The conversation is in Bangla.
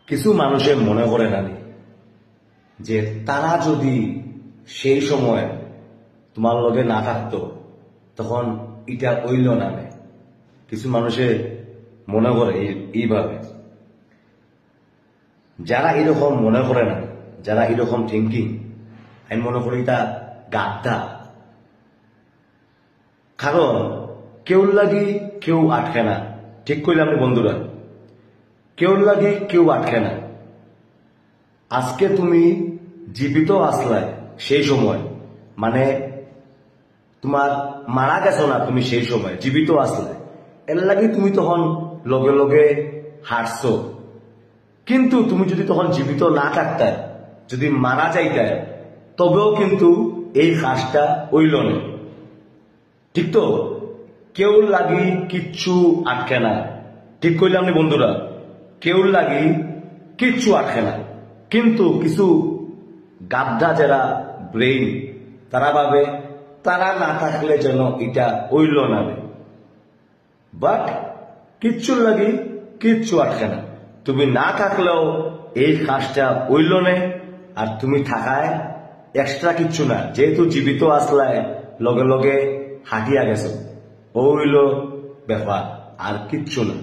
কিছু মানুষে মনে করে না যে তারা যদি সেই সময় তোমার লগে না থাকতো তখন এটা হইল না। কিছু মানুষে মনে করে এইভাবে, যারা এরকম মনে করে না, যারা এরকম থিঙ্কিং, আমি মনে করি তা গাদ্দা। কারণ কেউর লাগি কেউ আটকে না, ঠিক কইলাম রে বন্ধুরা, কেউর লাগি কেউ আটকে না। আজকে তুমি জীবিত আসলাই সেই সময়, মানে তোমার মারা গেছো না, তুমি সেই সময় জীবিত আসলে, এর লাগি তুমি তখন লগে লগে হাঁটছো। কিন্তু তুমি যদি তখন জীবিত না থাকতে, যদি মারা যাইতে, তবেও কিন্তু এই কাজটা হইল না। ঠিক তো? কেউর লাগি কিচ্ছু আটকে না, ঠিক কইলাম নি বন্ধুরা, কেউর লাগি কিচ্ছু আটকে না। কিন্তু কিছু গাদ্দা যারা ব্রেইন, তারা ভাবে তারা না থাকলে যেন এটা হইল না। বাট কিচ্ছুর লাগি কিচ্ছু আটকে না। তুমি না থাকলেও এই কাজটা হইল না, আর তুমি থাকায় এক্সট্রা কিচ্ছু না। যেহেতু জীবিত আসলায় লগে লগে হাঁটিয়া গেছো, ও হইল ব্যাপার, আর কিচ্ছু না।